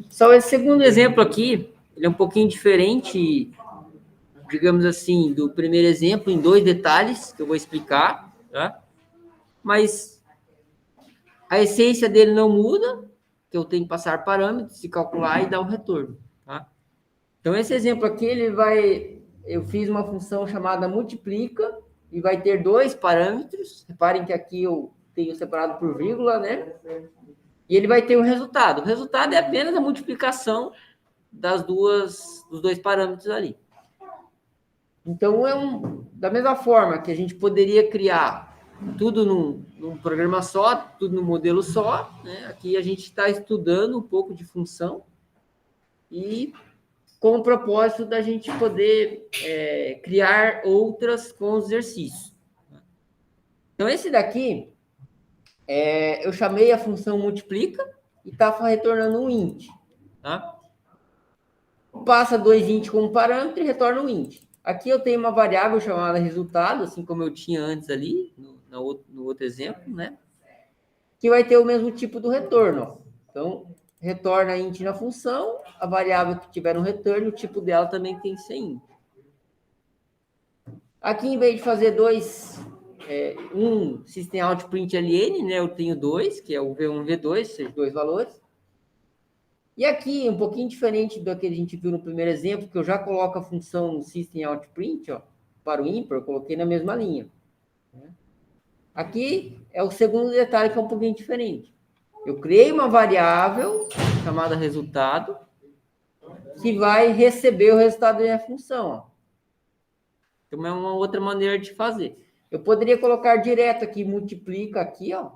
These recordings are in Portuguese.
Só esse segundo exemplo aqui, ele é um pouquinho diferente, digamos assim, do primeiro exemplo, em 2 detalhes que eu vou explicar, tá? Mas a essência dele não muda, que eu tenho que passar parâmetros, se calcular e dar um retorno, tá? Então, esse exemplo aqui, eu fiz uma função chamada multiplica, e vai ter 2 parâmetros. Reparem que aqui eu tenho separado por vírgula, né? E ele vai ter um resultado. O resultado é apenas a multiplicação dos 2 parâmetros ali. Então, da mesma forma que a gente poderia criar tudo num programa só, tudo num modelo só, né? Aqui a gente está estudando um pouco de função e com o propósito da gente poder criar outras com os exercícios. Então, esse daqui, eu chamei a função multiplica e está retornando um int. Tá? Passa 2 int como parâmetro e retorna um int. Aqui eu tenho uma variável chamada resultado, assim como eu tinha antes ali, no outro exemplo, né? Que vai ter o mesmo tipo do retorno. Ó. Então, retorna int na função, a variável que tiver no retorno, o tipo dela também tem que ser int. Aqui, em vez de fazer um system out print ln, né? Eu tenho 2, que é o V1 e V2, esses 2 valores. E aqui, um pouquinho diferente do que a gente viu no primeiro exemplo, que eu já coloco a função system out print, ó, para o ímpar, eu coloquei na mesma linha. Aqui é o segundo detalhe que é um pouquinho diferente. Eu criei uma variável chamada resultado, que vai receber o resultado da minha função, ó. Então, é uma outra maneira de fazer. Eu poderia colocar direto aqui, multiplica aqui, ó.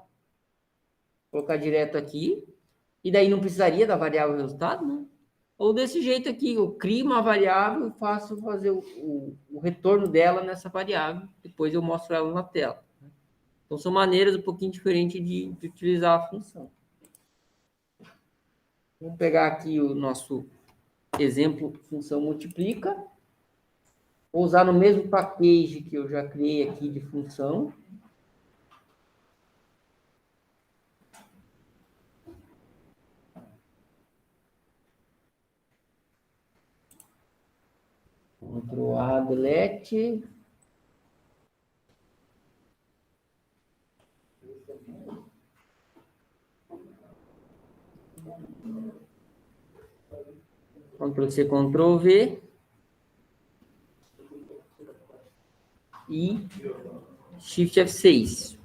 Colocar direto aqui. E daí não precisaria da variável resultado, né? Ou desse jeito aqui, eu crio uma variável e faço fazer o retorno dela nessa variável. Depois eu mostro ela na tela. Então, são maneiras um pouquinho diferentes de utilizar a função. Vamos pegar aqui o nosso exemplo, função multiplica. Vou usar no mesmo package que eu já criei aqui de função. Ctrl A, delete. Ctrl C, Ctrl V. E Shift F6.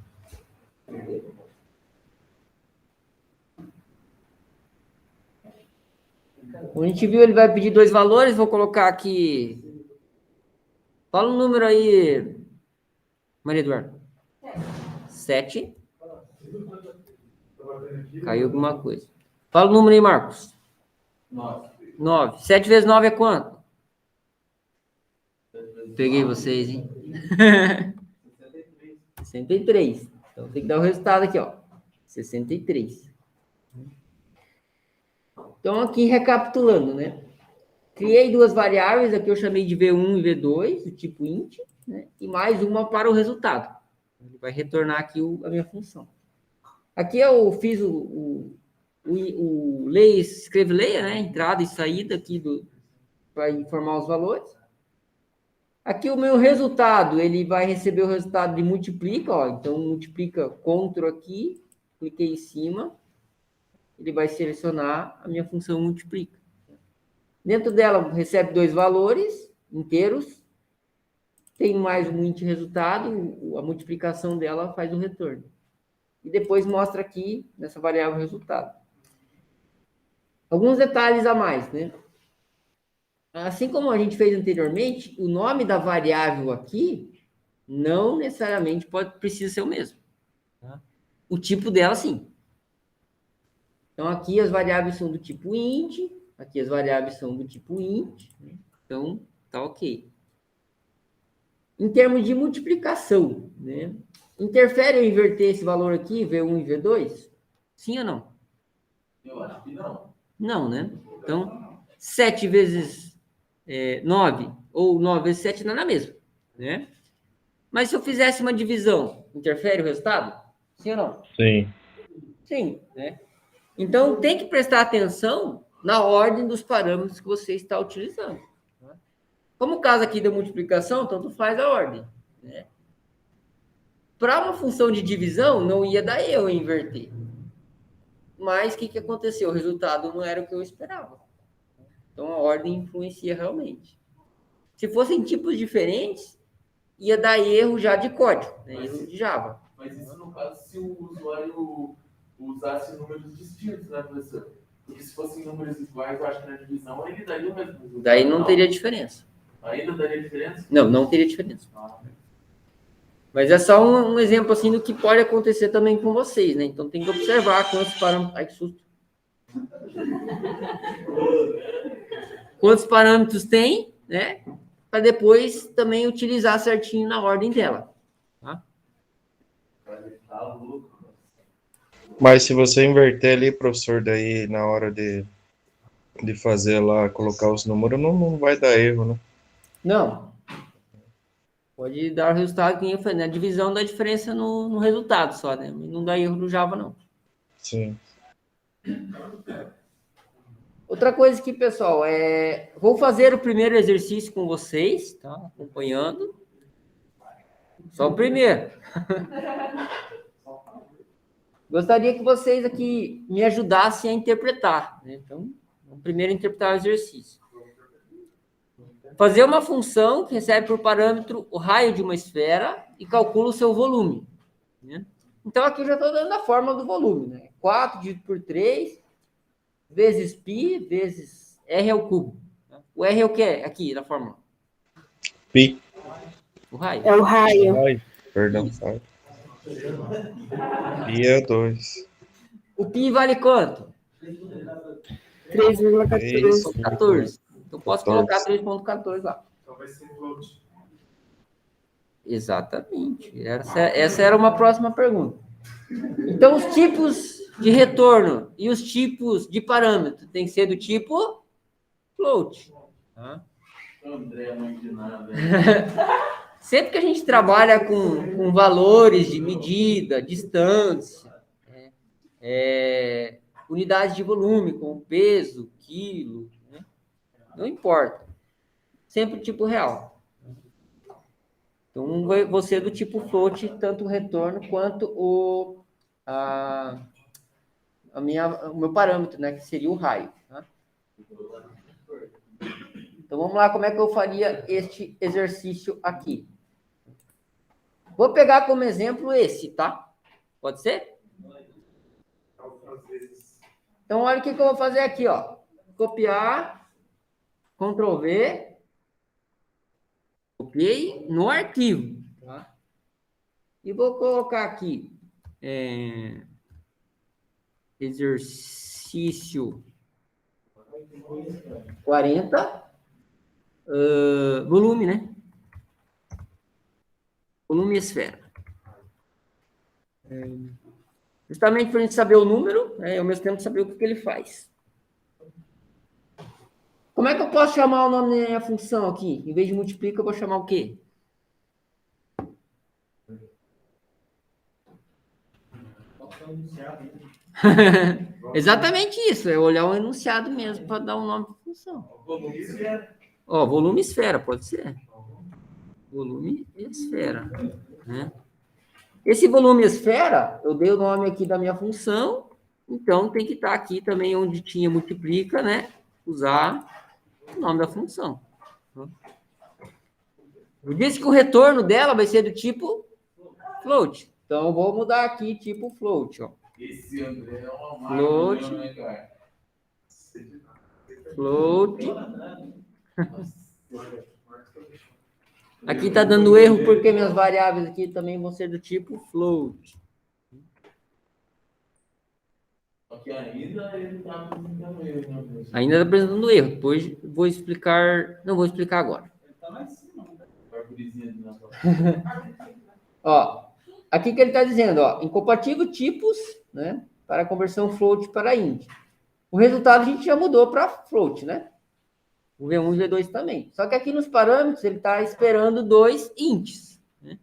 Como a gente viu, ele vai pedir 2 valores. Vou colocar aqui. Fala um número aí, Maria Eduarda. 7. Caiu alguma coisa. Fala o número aí, Marcos. 9. 7 vezes 9 é quanto? Peguei vocês, hein? 63. Então tem que dar o resultado aqui, ó. 63. Então, aqui recapitulando, né? Criei 2 variáveis, aqui eu chamei de V1 e V2, do tipo int, né? E mais uma para o resultado. Ele vai retornar aqui a minha função. Aqui eu fiz o leia, escreve leia, né? Entrada e saída aqui para informar os valores. Aqui o meu resultado, ele vai receber o resultado de multiplica, ó. Então, multiplica Ctrl aqui, cliquei em cima, ele vai selecionar a minha função multiplica. Dentro dela, recebe 2 valores inteiros, tem mais um int resultado, a multiplicação dela faz o retorno. E depois mostra aqui, nessa variável resultado. Alguns detalhes a mais, né? Assim como a gente fez anteriormente, o nome da variável aqui não necessariamente precisa ser o mesmo. Tá? O tipo dela, sim. Então, aqui as variáveis são do tipo int, aqui as variáveis são do tipo int, né? Então, tá ok. Em termos de multiplicação, né? Interfere eu inverter esse valor aqui, V1 e V2? Sim ou não? Eu acho que não. Não, né? Então, 7 vezes 9 ou 9 vezes 7 não é a mesma, né? Mas se eu fizesse uma divisão, interfere o resultado? Sim ou não? Sim. Sim, né? Então, tem que prestar atenção na ordem dos parâmetros que você está utilizando. Né? Como o caso aqui da multiplicação, tanto faz a ordem. Né? Para uma função de divisão, não ia dar erro em inverter. Mas o que aconteceu? O resultado não era o que eu esperava. Então, a ordem influencia realmente. Se fossem tipos diferentes, ia dar erro já de código, né? Erro de Java. Mas isso no caso se o usuário usasse números distintos, né, professor? Porque se fossem números iguais, eu acho que na divisão ele daria o mesmo resultado. Daí não teria diferença. Ainda daria diferença? Não, não teria diferença. Mas é só um exemplo assim do que pode acontecer também com vocês, né? Então tem que observar quantos parâmetros. Ai, que susto. Quantos parâmetros tem, né? Para depois também utilizar certinho na ordem dela. Tá? Mas se você inverter ali, professor, daí na hora de fazer lá, colocar os números, não vai dar erro, né? Não. Pode dar o resultado que eu falei, né? A divisão dá diferença no resultado só, né? Não dá erro no Java, não. Sim. Outra coisa aqui, pessoal, vou fazer o primeiro exercício com vocês, tá? Acompanhando. Só o primeiro. Gostaria que vocês aqui me ajudassem a interpretar, né? Então, vamos primeiro interpretar o exercício. Fazer uma função que recebe por parâmetro o raio de uma esfera e calcula o seu volume. Né? Então, aqui eu já estou dando a fórmula do volume, né? 4 dividido por 3, vezes π, vezes R ao cubo. O R é o que é aqui na fórmula? Pi. O raio. É o raio. Ai, perdão. Ai. Pi é 2. O π vale quanto? 3,14. 14. Então, posso 14. colocar 3,14 lá. Então vai ser float. Exatamente. Essa era uma próxima pergunta. Então, os tipos de retorno e os tipos de parâmetro tem que ser do tipo float. Tá? André, mãe de nada. Sempre que a gente trabalha com valores de medida, distância, unidades de volume, como peso, quilo, né? Não importa. Sempre tipo real. Então, vai ser do tipo float, tanto o retorno quanto o meu parâmetro, né? Que seria o raio. Tá? Então, vamos lá, como é que eu faria este exercício aqui? Vou pegar como exemplo esse, tá? Pode ser? Então, olha o que eu vou fazer aqui, ó. Copiar, Ctrl V, copiei no arquivo, tá? E vou colocar aqui, exercício 40, volume, né? Volume e esfera. Justamente para a gente saber o número, né, e ao mesmo tempo saber o que ele faz. Como é que eu posso chamar o nome da minha função aqui? Em vez de multiplica, eu vou chamar o quê? Exatamente isso, é olhar o enunciado mesmo para dar um nome para a função. Ó, volume e esfera, pode ser. Volume e esfera. Né? Esse volume e esfera, eu dei o nome aqui da minha função, então tem que estar aqui também onde tinha multiplica, né? Usar o nome da função. Eu disse que o retorno dela vai ser do tipo float. Então, eu vou mudar aqui tipo float, ó. Esse André é uma Float. máquina, né, cara? Float. Aqui está dando erro porque minhas variáveis aqui também vão ser do tipo float. Só que ainda ele está apresentando erro, né, professor? Ainda está apresentando erro. Depois vou explicar. Não vou explicar agora. Árvorezinha de Natal. Ó, aqui que ele está dizendo, ó, incompatível tipos, né, para conversão float para int. O resultado a gente já mudou para float, né? O V1 e o V2 também. Só que aqui nos parâmetros ele está esperando dois ints. Né?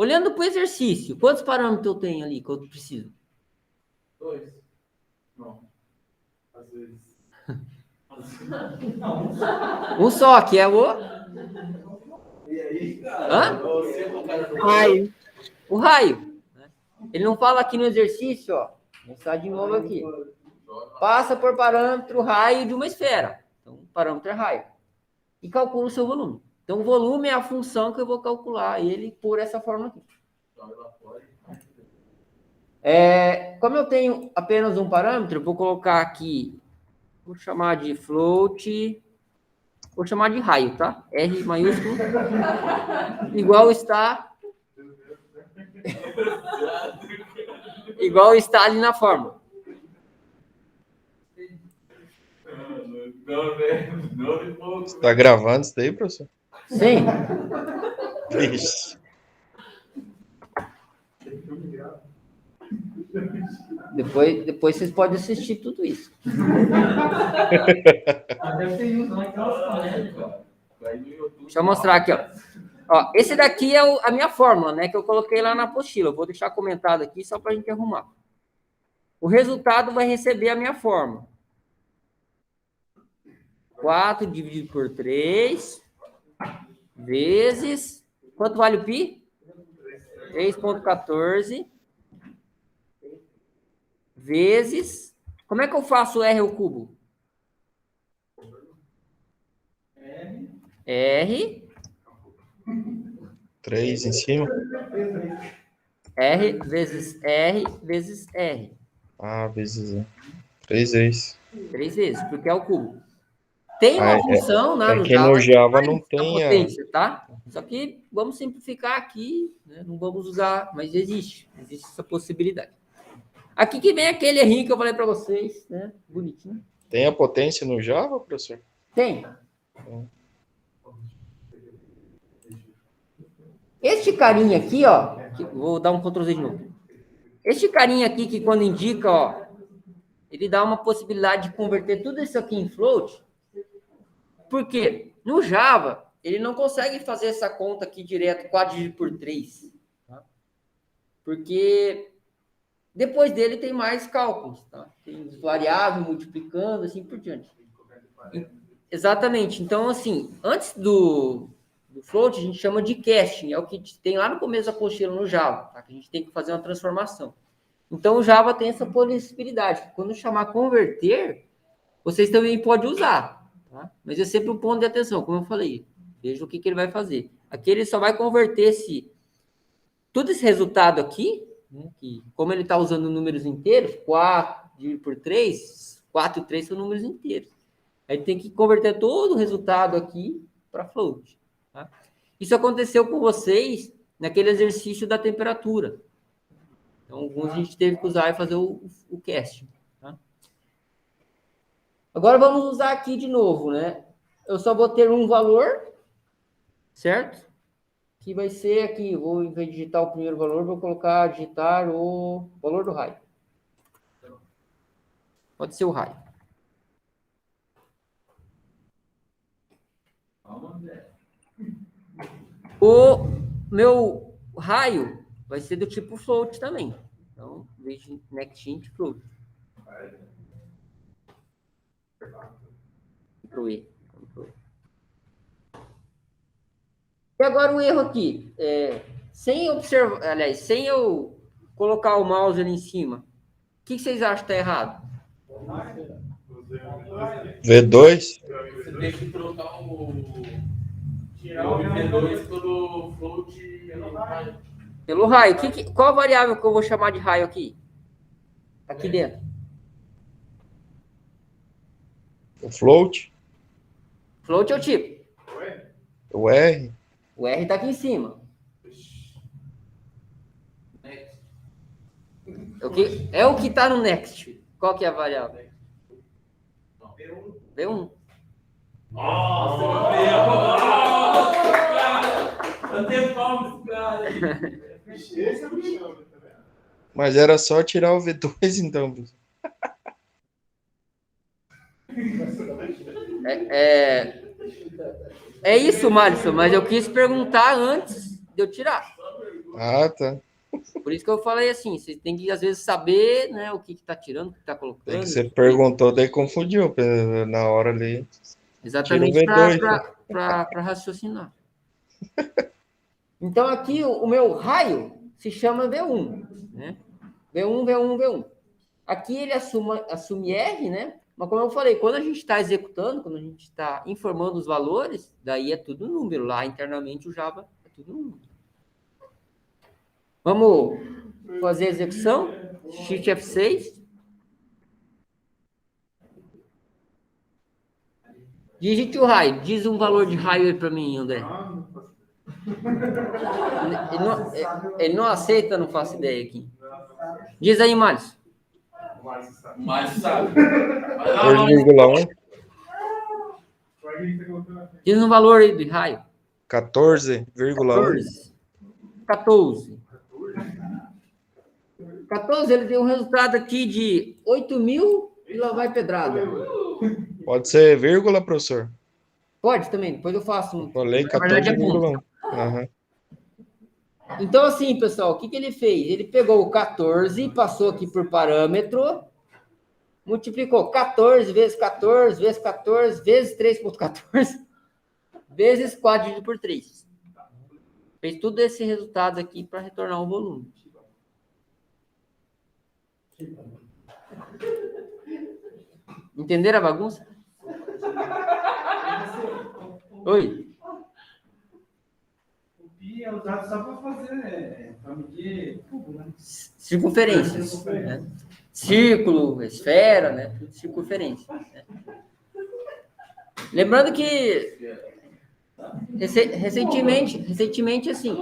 Olhando para o exercício, quantos parâmetros eu tenho ali que eu preciso? 2. Não. Às vezes. Um só, que é o... E aí, cara? Hã? Você, cara, do Raio. O raio. Ele não fala aqui no exercício, ó. Vou mostrar de novo aqui. Passa por parâmetro raio de uma esfera. Então, o parâmetro é raio. E calcula o seu volume. Então, o volume é a função que eu vou calcular ele por essa forma aqui. Como eu tenho apenas um parâmetro, eu vou colocar aqui, vou chamar de float, vou chamar de raio, tá? R maiúsculo, igual está ali na fórmula. Você está gravando isso daí, professor? Sim. Vixe. Depois vocês podem assistir tudo isso. Deixa eu mostrar aqui, ó. Ó, esse daqui é a minha fórmula, né? Que eu coloquei lá na apostila. Eu vou deixar comentado aqui só para a gente arrumar. O resultado vai receber a minha fórmula. 4 dividido por 3 vezes... Quanto vale o π? 3,14 vezes... Como é que eu faço R ao cubo? R... 3 em cima? R vezes R vezes R. Ah, vezes 3 vezes. 3 vezes, porque é o cubo. Tem uma função, né? É que no Java não a tem a... potência, tá? Só que vamos simplificar aqui, né? Não vamos usar, mas existe essa possibilidade. Aqui que vem aquele errinho que eu falei para vocês, né? Bonitinho. Tem a potência no Java, professor? Tem. Este carinha aqui, ó, vou dar um Ctrl Z de novo. Este carinha aqui que quando indica, ó, ele dá uma possibilidade de converter tudo isso aqui em float. Por quê? No Java, ele não consegue fazer essa conta aqui direto, 4 dividido por 3. Tá? Porque depois dele tem mais cálculos, tá? Tem variável multiplicando, assim por diante. Exatamente. Então, assim, antes do float, a gente chama de casting, é o que tem lá no começo da apostila no Java, tá? Que a gente tem que fazer uma transformação. Então, o Java tem essa possibilidade. Quando chamar converter, vocês também podem usar. Tá? Mas é sempre um ponto de atenção, como eu falei. Veja o que ele vai fazer. Aqui ele só vai converter todo esse resultado aqui, né, que, como ele está usando números inteiros, 4 dividido por 3, 4 e 3 são números inteiros. Aí tem que converter todo o resultado aqui para float. Tá? Isso aconteceu com vocês naquele exercício da temperatura. Então, alguns a gente teve que usar e fazer o casting. Tá? Agora vamos usar aqui de novo, né? Eu só vou ter um valor, certo? Que vai ser aqui, vou, em vez de digitar o primeiro valor, vou digitar o valor do raio. Pode ser o raio. O meu raio vai ser do tipo float também. Então, em vez de next int, float. E agora o erro aqui, sem eu colocar o mouse ali em cima, o que vocês acham que está errado? V2? Você tem que trocar tirar o V2 pelo float pelo raio. Qual a variável que eu vou chamar de raio aqui? Aqui dentro. O float? Float é o tipo. O R? O R está aqui em cima. É o que está no next. Qual que é a variável? V1. Nossa, eu tenho palmas, cara. Mas era só tirar o V2, então, professor. É isso, Márcio, mas eu quis perguntar antes de eu tirar. Ah, tá. Por isso que eu falei assim, você tem que, às vezes, saber, né, o que está tirando, o que está É que colocando. você perguntou, daí confundiu na hora ali. Tira o Exatamente V2. para raciocinar. Então, aqui, o meu raio se chama V1, né? V1, V1, V1. Aqui ele assume R, né? Mas como eu falei, quando a gente está executando, quando a gente está informando os valores, daí é tudo número. Lá internamente o Java é tudo número. Vamos fazer a execução. Shift F6. Digite o raio. Diz um valor de raio aí para mim, André. Ele não aceita, não faço ideia aqui. Diz aí, Márcio. Mas sabe. 2,1. Diz um valor aí de raio. 14,1. 14. 14, ele deu um resultado aqui de 8.000 e lá vai pedrada. Pode ser vírgula, professor? Pode também, depois eu faço. Falei Na verdade é ponto. 14,1. Aham. Então, assim, pessoal, o que ele fez? Ele pegou o 14, passou aqui por parâmetro, multiplicou 14 vezes 14 vezes 14 vezes 3,14 vezes 4 dividido por 3. Fez tudo esse resultado aqui para retornar o volume. Entenderam a bagunça? Oi? O pi é usado só para fazer, para medir tudo, né? Circunferências. Né? Círculo, esfera, né? Tudo circunferência. Né? Lembrando que recentemente, assim,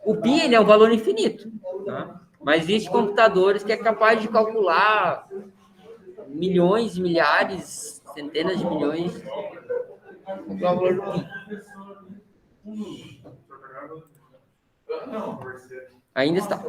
o pi ele é um valor infinito, tá? Mas existem computadores que é capaz de calcular milhões, milhares, centenas de milhões, calcular o valor do pi. Ainda está.